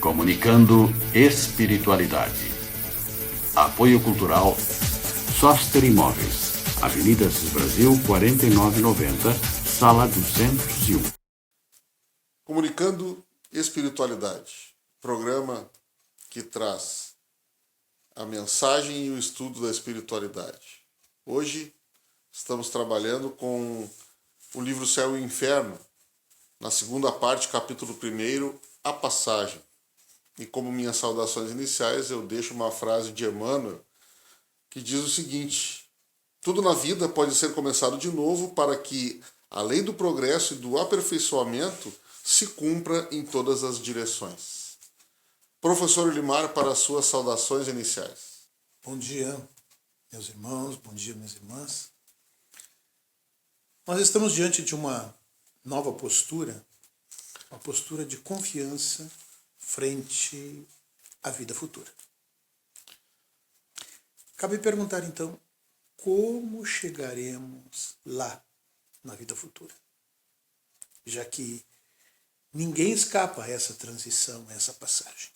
Comunicando espiritualidade. Apoio Cultural Soster Imóveis, Avenida Assis Brasil, 4990, Sala 201. Comunicando espiritualidade. Programa que traz a mensagem e o estudo da espiritualidade. Hoje estamos trabalhando com o livro Céu e Inferno, na segunda parte, capítulo 1, A Passagem. E como minhas saudações iniciais, eu deixo uma frase de Emmanuel que diz o seguinte: tudo na vida pode ser começado de novo para que a lei do progresso e do aperfeiçoamento se cumpra em todas as direções. Professor Elimar, para as suas saudações iniciais. Bom dia, meus irmãos, bom dia, minhas irmãs. Nós estamos diante de uma nova postura, uma postura de confiança frente à vida futura. Cabe perguntar, então, como chegaremos lá na vida futura? Já que ninguém escapa a essa transição, a essa passagem.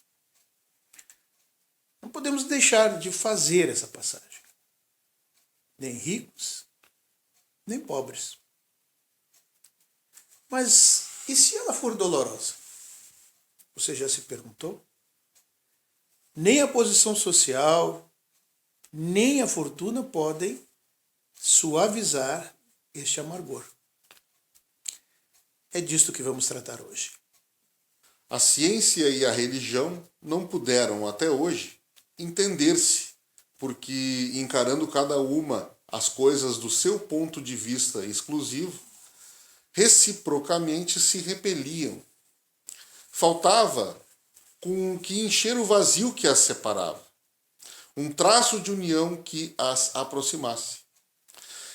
Não podemos deixar de fazer essa passagem. Nem ricos, nem pobres. Mas e se ela for dolorosa? Você já se perguntou? Nem a posição social, nem a fortuna podem suavizar este amargor. É disto que vamos tratar hoje. A ciência e a religião não puderam, até hoje, entender-se, porque, encarando cada uma as coisas do seu ponto de vista exclusivo, reciprocamente se repeliam. Faltava com que encher o vazio que as separava, um traço de união que as aproximasse.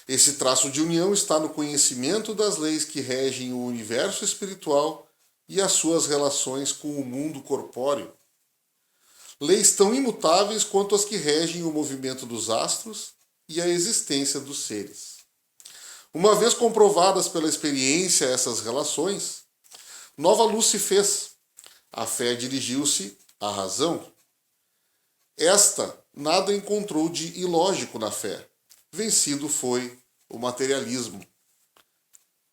Esse traço de união está no conhecimento das leis que regem o universo espiritual e as suas relações com o mundo corpóreo. Leis tão imutáveis quanto as que regem o movimento dos astros e a existência dos seres. Uma vez comprovadas pela experiência essas relações, nova luz se fez. A fé dirigiu-se à razão. Esta nada encontrou de ilógico na fé. Vencido foi o materialismo.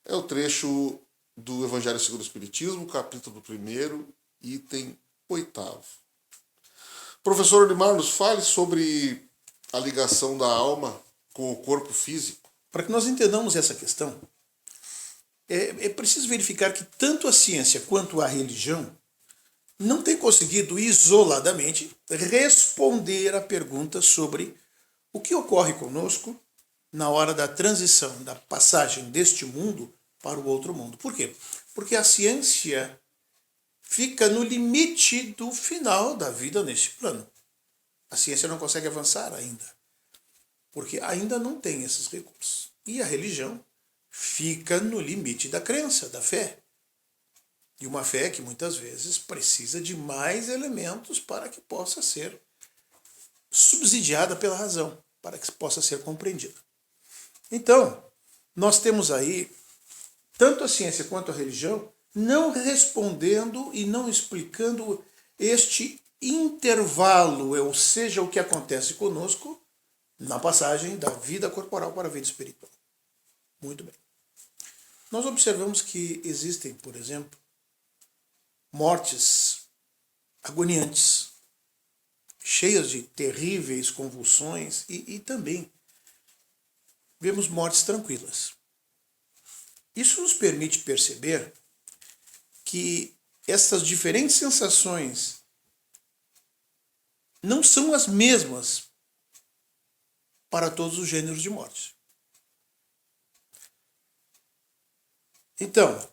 É o trecho do Evangelho segundo o Espiritismo, capítulo 1, item 8º. Professor Elimar, nos fale sobre a ligação da alma com o corpo físico. Para que nós entendamos essa questão, é preciso verificar que tanto a ciência quanto a religião não têm conseguido isoladamente responder à pergunta sobre o que ocorre conosco na hora da transição, da passagem deste mundo para o outro mundo. Por quê? Porque a ciência fica no limite do final da vida neste plano. A ciência não consegue avançar ainda, porque ainda não tem esses recursos. E a religião fica no limite da crença, da fé. E uma fé que muitas vezes precisa de mais elementos para que possa ser subsidiada pela razão, para que possa ser compreendida. Então, nós temos aí tanto a ciência quanto a religião não respondendo e não explicando este intervalo, ou seja, o que acontece conosco na passagem da vida corporal para a vida espiritual. Muito bem. Nós observamos que existem, por exemplo, mortes agoniantes, cheias de terríveis convulsões e também vemos mortes tranquilas. Isso nos permite perceber que essas diferentes sensações não são as mesmas para todos os gêneros de morte. Então,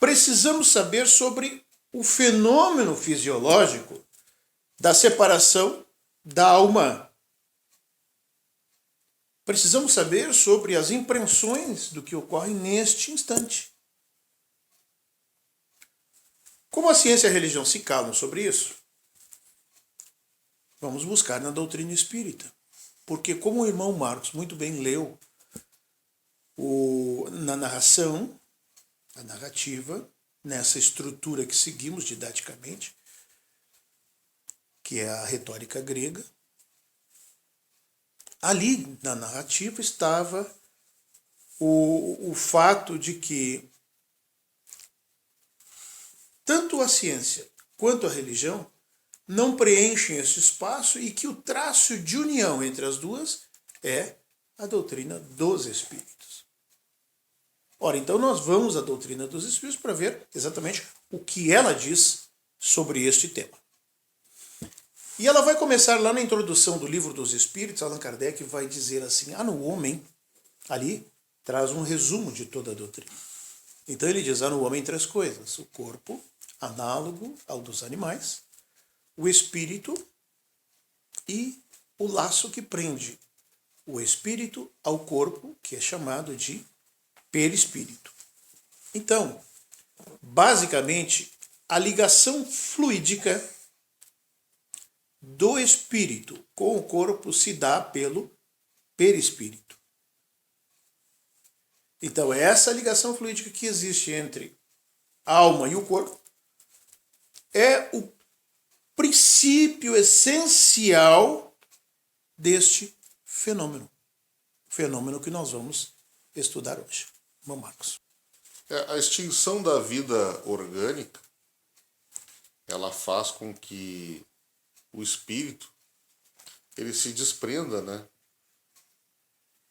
precisamos saber sobre o fenômeno fisiológico da separação da alma. Precisamos saber sobre as impressões do que ocorre neste instante. Como a ciência e a religião se calam sobre isso, vamos buscar na doutrina espírita. Porque, como o irmão Marcos muito bem leu na narração, a narrativa, nessa estrutura que seguimos didaticamente, que é a retórica grega. Ali na narrativa estava o fato de que tanto a ciência quanto a religião não preenchem esse espaço e que o traço de união entre as duas é a doutrina dos espíritos. Ora, então nós vamos à doutrina dos espíritos para ver exatamente o que ela diz sobre este tema. E ela vai começar lá na introdução do Livro dos Espíritos. Allan Kardec vai dizer assim, no homem, ali, traz um resumo de toda a doutrina. Então ele diz, no homem 3 coisas, o corpo, análogo ao dos animais, o espírito e o laço que prende o espírito ao corpo, que é chamado de perispírito. Então, basicamente, a ligação fluídica do espírito com o corpo se dá pelo perispírito. Então, essa ligação fluídica que existe entre a alma e o corpo é o princípio essencial deste fenômeno. Fenômeno que nós vamos estudar hoje. Irmão Marcos. A extinção da vida orgânica, ela faz com que o espírito ele se desprenda,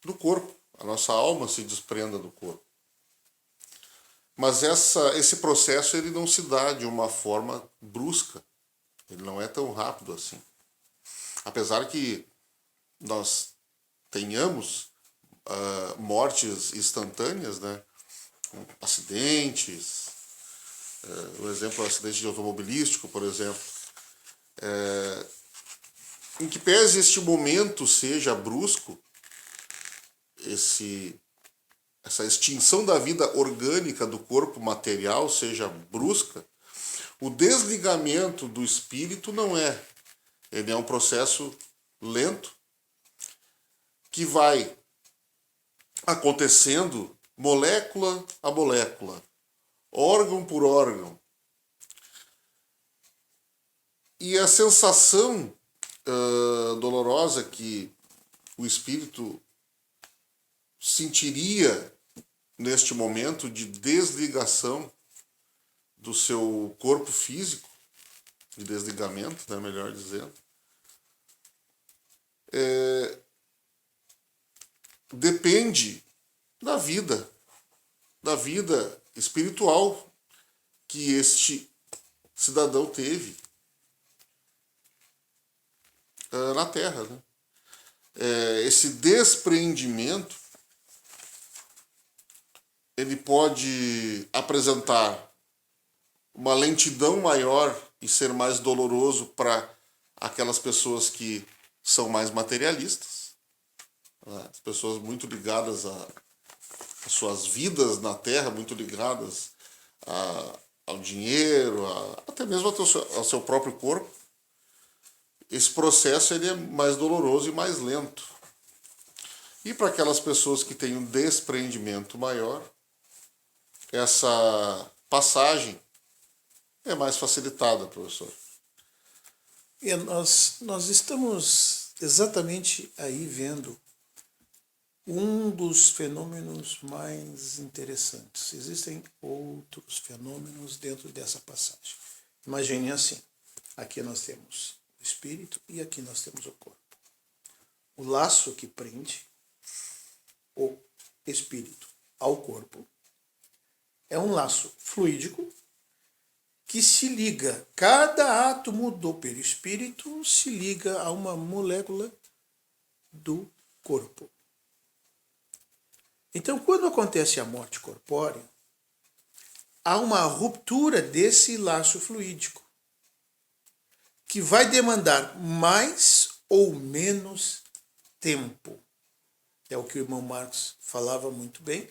do corpo. A nossa alma se desprenda do corpo. Mas esse processo ele não se dá de uma forma brusca. Ele não é tão rápido assim. Apesar que nós tenhamos mortes instantâneas, acidentes, o exemplo, acidente de automobilístico, por exemplo, em que pese este momento seja brusco, essa extinção da vida orgânica do corpo material seja brusca, o desligamento do espírito não é. Ele é um processo lento que vai acontecendo molécula a molécula, órgão por órgão. E a sensação dolorosa que o espírito sentiria neste momento de desligação do seu corpo físico, de desligamento, melhor dizendo, depende da vida espiritual que este cidadão teve na Terra. Esse despreendimento ele pode apresentar uma lentidão maior e ser mais doloroso para aquelas pessoas que são mais materialistas, as pessoas muito ligadas às suas vidas na Terra, muito ligadas ao dinheiro, até mesmo ao seu próprio corpo. Esse processo ele é mais doloroso e mais lento. E para aquelas pessoas que têm um despreendimento maior, essa passagem é mais facilitada, professor. Nós estamos exatamente aí vendo um dos fenômenos mais interessantes. Existem outros fenômenos dentro dessa passagem. Imagine assim, aqui nós temos o espírito e aqui nós temos o corpo. O laço que prende o espírito ao corpo é um laço fluídico que se liga, cada átomo do perispírito se liga a uma molécula do corpo. Então, quando acontece a morte corpórea, há uma ruptura desse laço fluídico, que vai demandar mais ou menos tempo. É o que o irmão Marcos falava muito bem,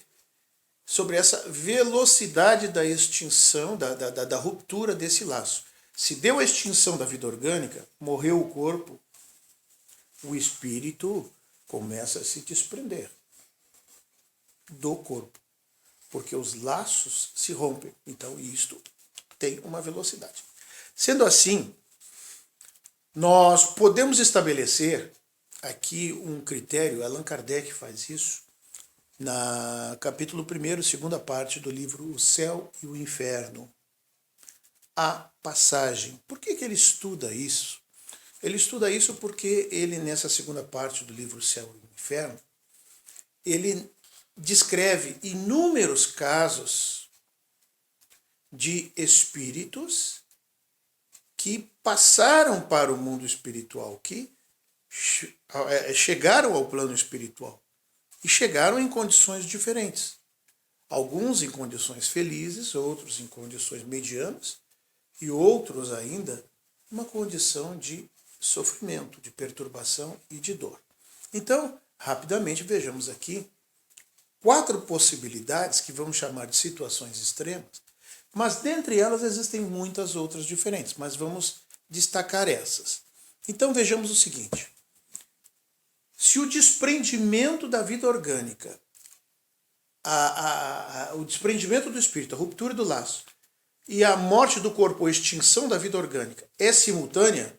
sobre essa velocidade da extinção, da ruptura desse laço. Se deu a extinção da vida orgânica, morreu o corpo, o espírito começa a se desprender do corpo. porque os laços se rompem. Então, isto tem uma velocidade. Sendo assim, nós podemos estabelecer aqui um critério, Allan Kardec faz isso, na capítulo 1º, segunda parte do livro O Céu e o Inferno. A passagem. Por que ele estuda isso? Ele estuda isso porque ele, nessa segunda parte do livro O Céu e o Inferno, ele descreve inúmeros casos de espíritos que passaram para o mundo espiritual, que chegaram ao plano espiritual e chegaram em condições diferentes. Alguns em condições felizes, outros em condições medianas e outros ainda uma condição de sofrimento, de perturbação e de dor. Então, rapidamente vejamos aqui 4 possibilidades que vamos chamar de situações extremas, mas dentre elas existem muitas outras diferentes, mas vamos destacar essas. Então vejamos o seguinte: se o desprendimento da vida orgânica, o desprendimento do espírito, a ruptura do laço e a morte do corpo ou extinção da vida orgânica é simultânea,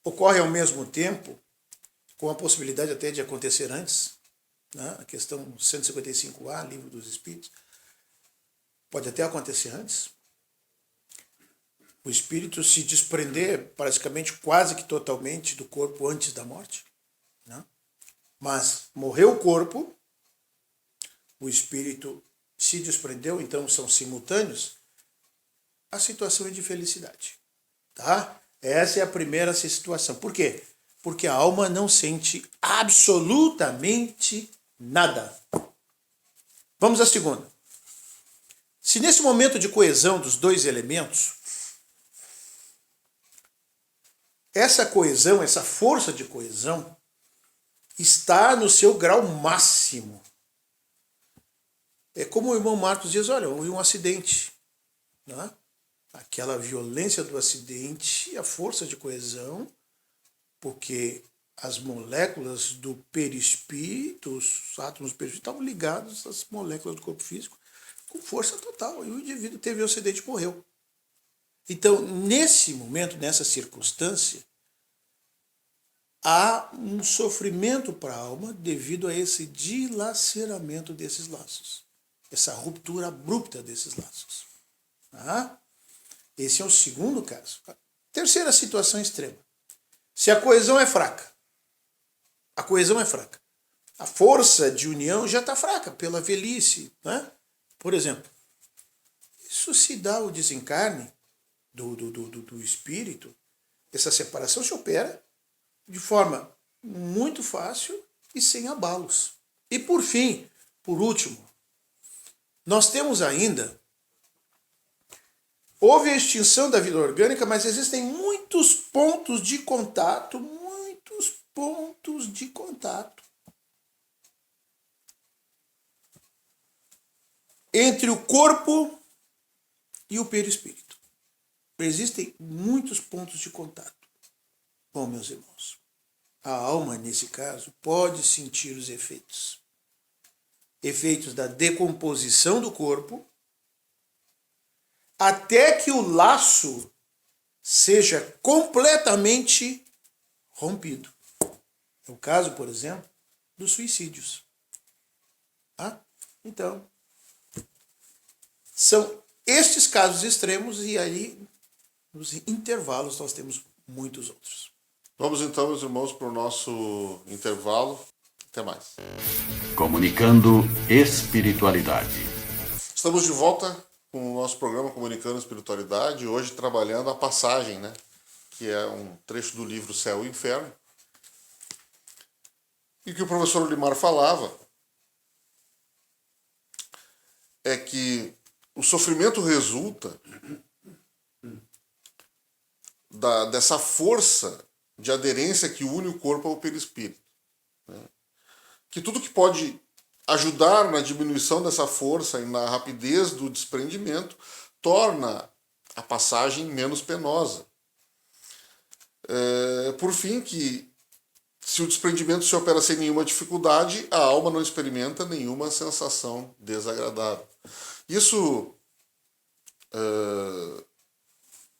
ocorre ao mesmo tempo, com a possibilidade até de acontecer antes, né? A questão 155A, Livro dos Espíritos, pode até acontecer antes. O espírito se desprender praticamente quase que totalmente do corpo antes da morte, né? Mas morreu o corpo, o espírito se desprendeu, então são simultâneos, a situação é de felicidade. Tá? Essa é a primeira situação. Por quê? Porque a alma não sente absolutamente nada. Vamos à segunda. Se nesse momento de coesão dos dois elementos, essa coesão, essa força de coesão, está no seu grau máximo. É como o irmão Marcos diz, olha, houve um acidente, né? Aquela violência do acidente, a força de coesão, porque as moléculas do perispírito, os átomos do perispírito, estavam ligados às moléculas do corpo físico com força total. E o indivíduo teve um acidente e morreu. Então, nesse momento, nessa circunstância, há um sofrimento para a alma devido a esse dilaceramento desses laços, essa ruptura abrupta desses laços. Tá? Esse é o segundo caso. Terceira situação extrema. Se a coesão é fraca, a força de união já está fraca pela velhice, né? Por exemplo, isso se dá o desencarne do espírito, essa separação se opera de forma muito fácil e sem abalos. E por fim, por último, nós temos ainda, houve a extinção da vida orgânica, mas existem muitos pontos de contato, entre o corpo e o perispírito. Existem muitos pontos de contato. Bom, meus irmãos, a alma, nesse caso, pode sentir os efeitos. Efeitos da decomposição do corpo, até que o laço seja completamente rompido. É o caso, por exemplo, dos suicídios. Tá? Então, são estes casos extremos e aí, nos intervalos, nós temos muitos outros. Vamos então, meus irmãos, para o nosso intervalo. Até mais. Comunicando Espiritualidade. Estamos de volta com o nosso programa Comunicando Espiritualidade, hoje trabalhando a passagem, né? Que é um trecho do livro Céu e Inferno. E que o professor Olimar falava é que o sofrimento resulta dessa força de aderência que une o corpo ao perispírito. Né? Que tudo que pode ajudar na diminuição dessa força e na rapidez do desprendimento torna a passagem menos penosa. Por fim, que Se o desprendimento se opera sem nenhuma dificuldade, a alma não experimenta nenhuma sensação desagradável. Isso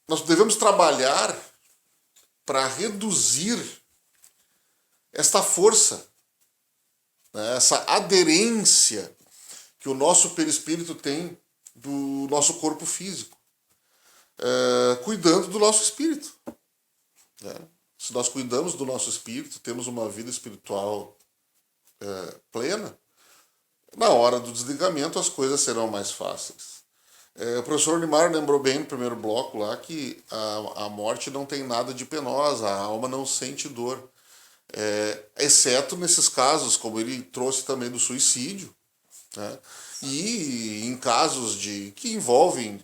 nós devemos trabalhar para reduzir esta força, né, essa aderência que o nosso perispírito tem do nosso corpo físico, cuidando do nosso espírito. Né? Se nós cuidamos do nosso espírito, temos uma vida espiritual plena, na hora do desligamento as coisas serão mais fáceis. O professor Nimar lembrou bem no primeiro bloco lá que a morte não tem nada de penosa, a alma não sente dor. Exceto nesses casos, como ele trouxe também do suicídio, né? E em casos que envolvem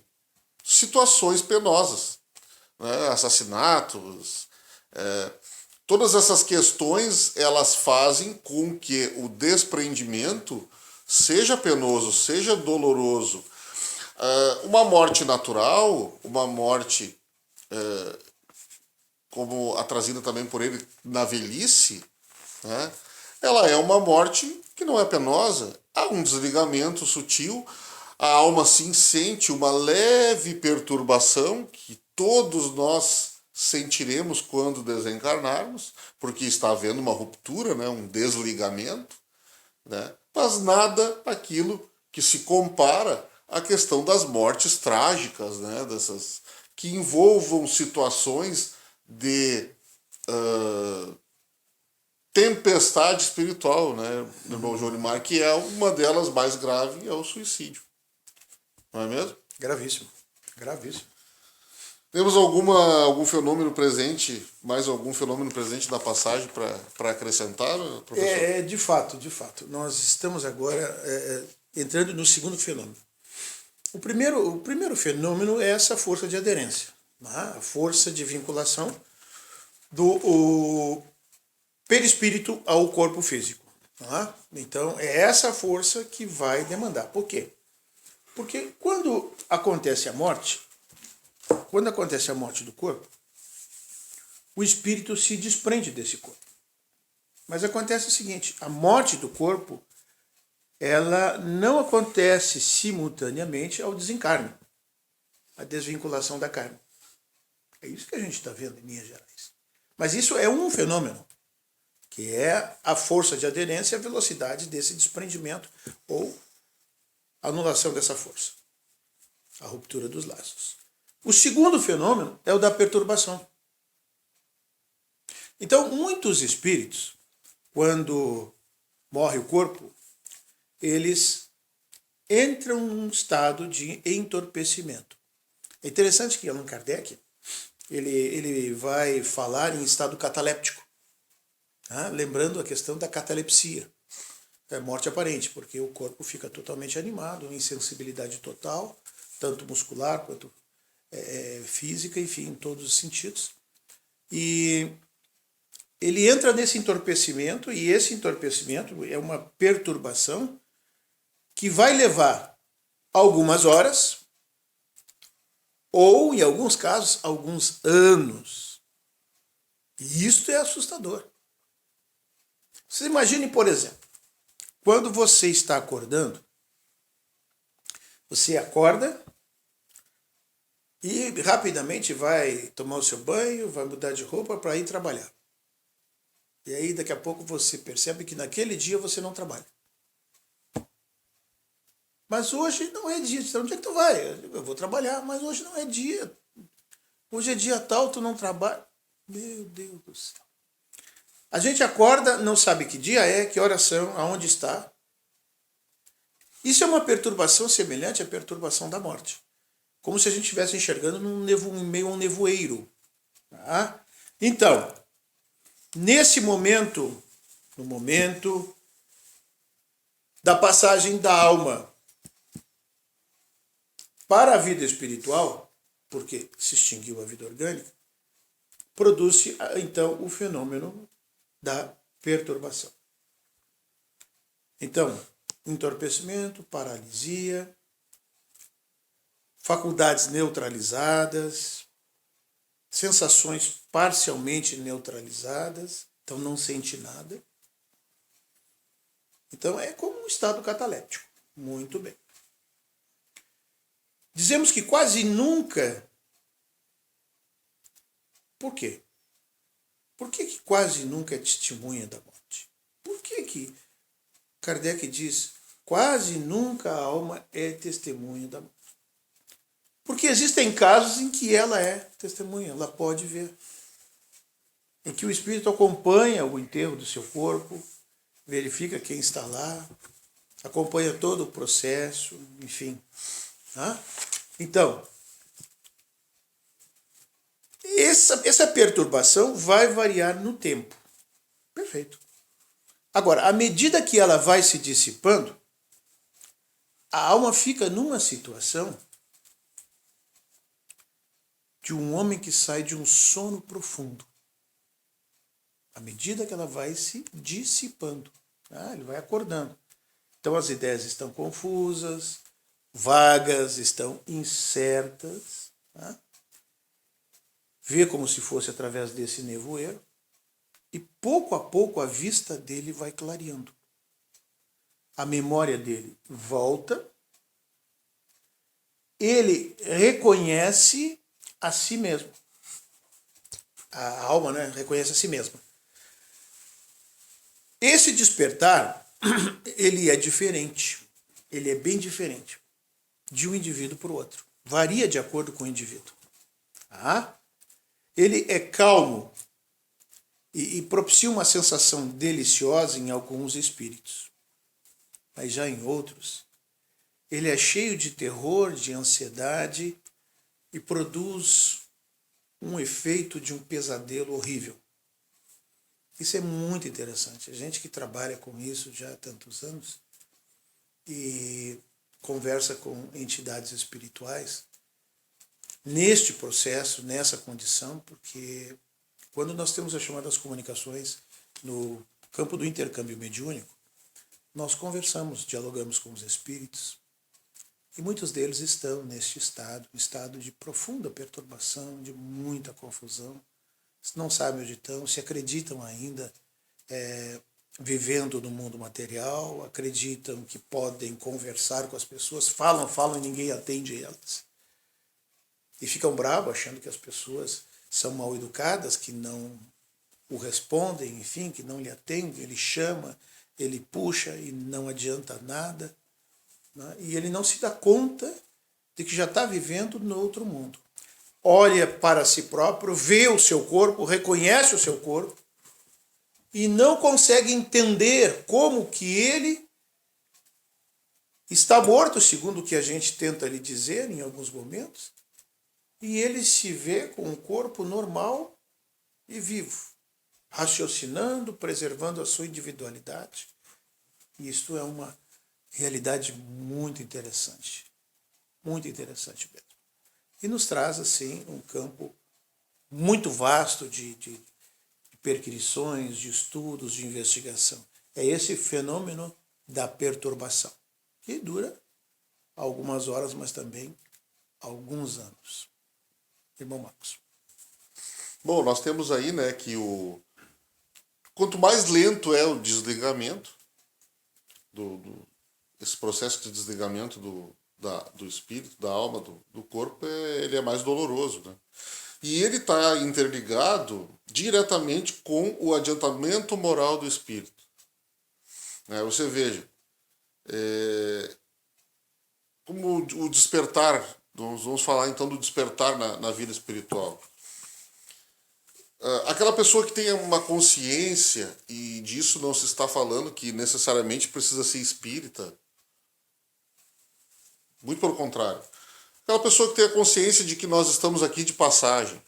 situações penosas, né? Assassinatos, todas essas questões elas fazem com que o desprendimento seja penoso, seja doloroso. Uma morte natural, uma morte como a trazida também por ele na velhice, né? Ela é uma morte que não é penosa. Há um desligamento sutil, a alma sim sente uma leve perturbação que todos nós sentiremos quando desencarnarmos, porque está havendo uma ruptura, né? Um desligamento, né? Mas nada aquilo que se compara à questão das mortes trágicas, né? Dessas que envolvam situações de tempestade espiritual, né, do irmão Jorimar, que é uma delas mais grave, é o suicídio. Não é mesmo? Gravíssimo. Gravíssimo. Temos algum fenômeno presente, mais algum fenômeno presente da passagem para acrescentar, professor? De fato, de fato. Nós estamos agora entrando no segundo fenômeno. O primeiro fenômeno é essa força de aderência, né? A força de vinculação do perispírito ao corpo físico. Né? Então, é essa força que vai demandar. Por quê? Porque quando acontece a morte do corpo, o espírito se desprende desse corpo. Mas acontece o seguinte, a morte do corpo, ela não acontece simultaneamente ao desencarne, a desvinculação da carne. É isso que a gente está vendo em linhas gerais. Mas isso é um fenômeno, que é a força de aderência e a velocidade desse desprendimento ou anulação dessa força, a ruptura dos laços. O segundo fenômeno é o da perturbação. Então, muitos espíritos, quando morre o corpo, eles entram num estado de entorpecimento. É interessante que Allan Kardec ele vai falar em estado cataléptico, tá? Lembrando a questão da catalepsia, morte aparente, porque o corpo fica totalmente animado, insensibilidade total, tanto muscular quanto física, enfim, em todos os sentidos. E ele entra nesse entorpecimento, e esse entorpecimento é uma perturbação que vai levar algumas horas, ou, em alguns casos, alguns anos. E isso é assustador. Você imagine, por exemplo, quando você está acordando, você acorda e rapidamente vai tomar o seu banho, vai mudar de roupa para ir trabalhar. E aí, daqui a pouco, você percebe que naquele dia você não trabalha. Mas hoje não é dia. Então, onde é que tu vai? Eu vou trabalhar, mas hoje não é dia. Hoje é dia tal, tu não trabalha. Meu Deus do céu. A gente acorda, não sabe que dia é, que horas são, aonde está. Isso é uma perturbação semelhante à perturbação da morte. Como se a gente estivesse enxergando em meio a um nevoeiro. Tá? Então, nesse momento, no momento da passagem da alma para a vida espiritual, porque se extinguiu a vida orgânica, produz-se então o fenômeno da perturbação. Então, entorpecimento, paralisia, faculdades neutralizadas, sensações parcialmente neutralizadas, Então não sente nada. Então é como um estado cataléptico. Muito bem. Dizemos que quase nunca. Por quê? Por que quase nunca é testemunha da morte? Por que Kardec diz quase nunca a alma é testemunha da morte? Porque existem casos em que ela é testemunha, ela pode ver. Em que o espírito acompanha o enterro do seu corpo, verifica quem está lá, acompanha todo o processo, enfim. Então, essa perturbação vai variar no tempo. Perfeito. Agora, à medida que ela vai se dissipando, a alma fica numa situação de um homem que sai de um sono profundo. À medida que ela vai se dissipando, ele vai acordando. Então as ideias estão confusas, vagas, estão incertas. Vê como se fosse através desse nevoeiro. E pouco a pouco a vista dele vai clareando. A memória dele volta. Ele reconhece a si mesmo. A alma, reconhece a si mesma. Esse despertar, ele é diferente. Ele é bem diferente de um indivíduo para o outro. Varia de acordo com o indivíduo. Ele é calmo e propicia uma sensação deliciosa em alguns espíritos. Mas já em outros, ele é cheio de terror, de ansiedade e produz um efeito de um pesadelo horrível. Isso é muito interessante. A gente que trabalha com isso já há tantos anos e conversa com entidades espirituais neste processo, nessa condição, porque quando nós temos as chamadas comunicações no campo do intercâmbio mediúnico, nós conversamos, dialogamos com os espíritos e muitos deles estão neste estado, um estado de profunda perturbação, de muita confusão. Não sabem onde estão, se acreditam ainda vivendo no mundo material, acreditam que podem conversar com as pessoas, falam e ninguém atende elas. E ficam bravos achando que as pessoas são mal educadas, que não o respondem, enfim, que não lhe atendem, ele chama, ele puxa e não adianta nada. E ele não se dá conta de que já está vivendo no outro mundo. Olha para si próprio, vê o seu corpo, reconhece o seu corpo e não consegue entender como que ele está morto, segundo o que a gente tenta lhe dizer em alguns momentos, e ele se vê com um corpo normal e vivo, raciocinando, preservando a sua individualidade. E isto é uma realidade muito interessante mesmo. E nos traz, assim, um campo muito vasto de perquisições, de estudos, de investigação. É esse fenômeno da perturbação, que dura algumas horas, mas também alguns anos. Irmão Marcos. Bom, nós temos aí, que quanto mais lento é o desligamento, esse processo de desligamento do espírito, da alma, do corpo, ele é mais doloroso, E ele está interligado diretamente com o adiantamento moral do espírito. Você veja, como o despertar, nós vamos falar então do despertar na vida espiritual. Aquela pessoa que tem uma consciência, e disso não se está falando que necessariamente precisa ser espírita, muito pelo contrário. Aquela pessoa que tem a consciência de que nós estamos aqui de passagem,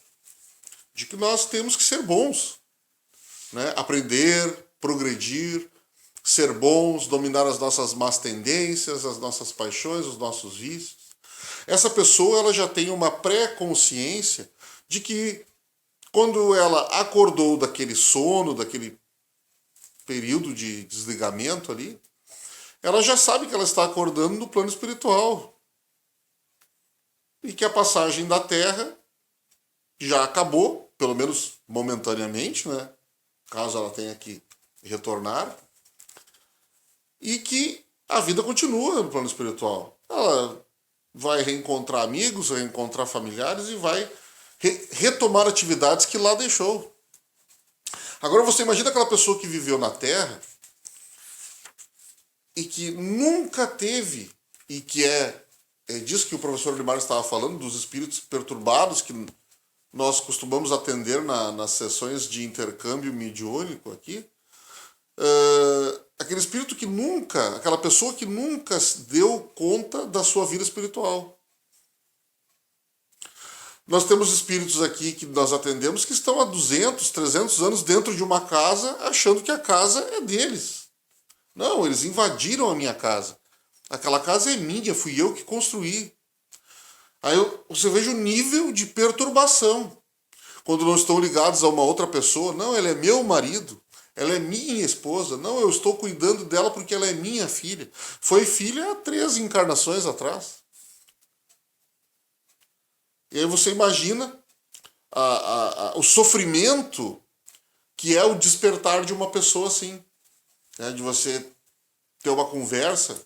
de que nós temos que ser bons, aprender, progredir, ser bons, dominar as nossas más tendências, as nossas paixões, os nossos vícios. Essa pessoa ela já tem uma pré-consciência de que quando ela acordou daquele sono, daquele período de desligamento ali, ela já sabe que ela está acordando no plano espiritual. E que a passagem da Terra já acabou, pelo menos momentaneamente, caso ela tenha que retornar, e que a vida continua no plano espiritual. Ela vai reencontrar amigos, reencontrar familiares e vai retomar atividades que lá deixou. Agora você imagina aquela pessoa que viveu na Terra e que nunca teve, e que é disso que o professor Limar estava falando, dos espíritos perturbados que nós costumamos atender nas sessões de intercâmbio mediúnico aqui. Aquele espírito que nunca, aquela pessoa que nunca deu conta da sua vida espiritual. Nós temos espíritos aqui que nós atendemos que estão há 200, 300 anos dentro de uma casa achando que a casa é deles. Não, eles invadiram a minha casa. Aquela casa é minha, fui eu que construí. Aí você veja o nível de perturbação. Quando não estão ligados a uma outra pessoa, não, ela é meu marido, ela é minha esposa, não, eu estou cuidando dela porque ela é minha filha. Foi filha há 3 encarnações atrás. E aí você imagina o sofrimento que é o despertar de uma pessoa assim. Né? De você ter uma conversa,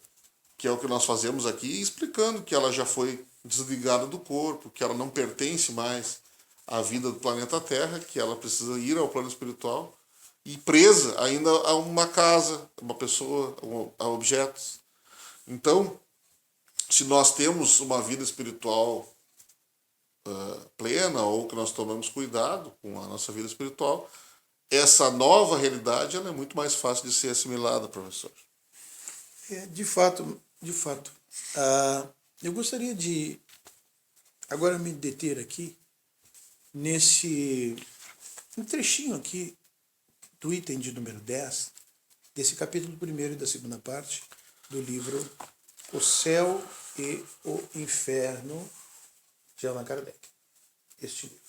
que é o que nós fazemos aqui, explicando que ela já foi desligada do corpo, que ela não pertence mais à vida do planeta Terra, que ela precisa ir ao plano espiritual e presa ainda a uma casa, a uma pessoa, a objetos. Então, se nós temos uma vida espiritual plena, ou que nós tomamos cuidado com a nossa vida espiritual, essa nova realidade ela é muito mais fácil de ser assimilada, professor. De fato. Eu gostaria de agora me deter aqui nesse um trechinho aqui do item de número 10, desse capítulo 1º e da segunda parte do livro O Céu e o Inferno, de Allan Kardec. Este livro.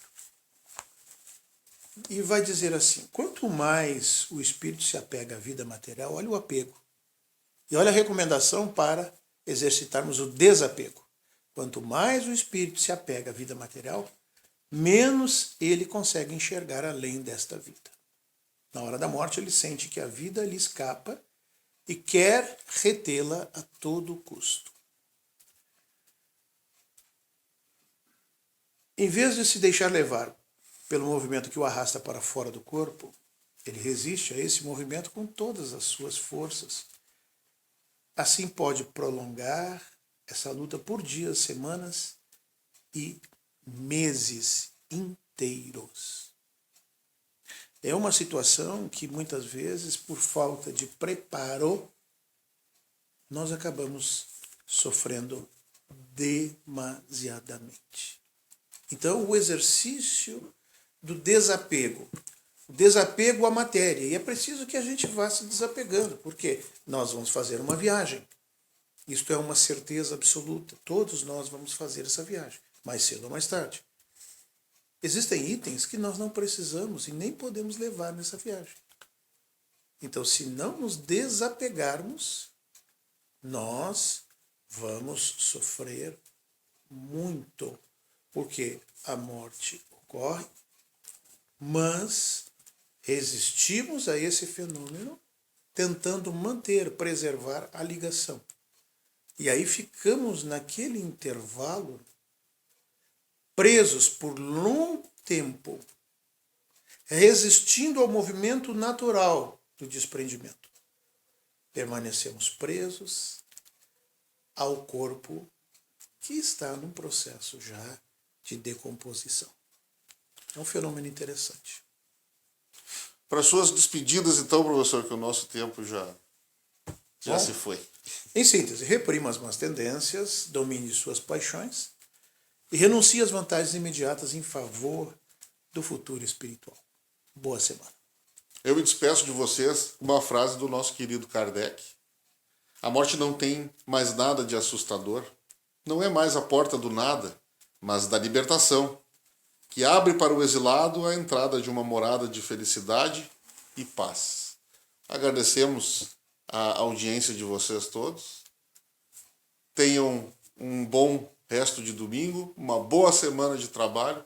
E vai dizer assim: quanto mais o espírito se apega à vida material, olha o apego. E olha a recomendação para exercitarmos o desapego. Quanto mais o espírito se apega à vida material, menos ele consegue enxergar além desta vida. Na hora da morte, ele sente que a vida lhe escapa e quer retê-la a todo custo. Em vez de se deixar levar pelo movimento que o arrasta para fora do corpo, ele resiste a esse movimento com todas as suas forças. Assim pode prolongar essa luta por dias, semanas e meses inteiros. É uma situação que muitas vezes, por falta de preparo, nós acabamos sofrendo demasiadamente. Então, o exercício do desapego, o desapego à matéria, e é preciso que a gente vá se desapegando, porque nós vamos fazer uma viagem. Isto é uma certeza absoluta. Todos nós vamos fazer essa viagem, mais cedo ou mais tarde. Existem itens que nós não precisamos e nem podemos levar nessa viagem. Então, se não nos desapegarmos, nós vamos sofrer muito, porque a morte ocorre, mas resistimos a esse fenômeno tentando manter, preservar a ligação. E aí ficamos naquele intervalo presos por longo tempo, resistindo ao movimento natural do desprendimento. Permanecemos presos ao corpo que está num processo já de decomposição. É um fenômeno interessante. Para suas despedidas, então, professor, que o nosso tempo já se foi. Em síntese, reprima as más tendências, domine suas paixões e renuncie às vantagens imediatas em favor do futuro espiritual. Boa semana. Eu me despeço de vocês com uma frase do nosso querido Kardec. A morte não tem mais nada de assustador. Não é mais a porta do nada, mas da libertação, que abre para o exilado a entrada de uma morada de felicidade e paz. Agradecemos a audiência de vocês todos. Tenham um bom resto de domingo, uma boa semana de trabalho,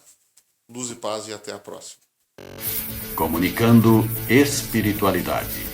luz e paz e até a próxima. Comunicando espiritualidade.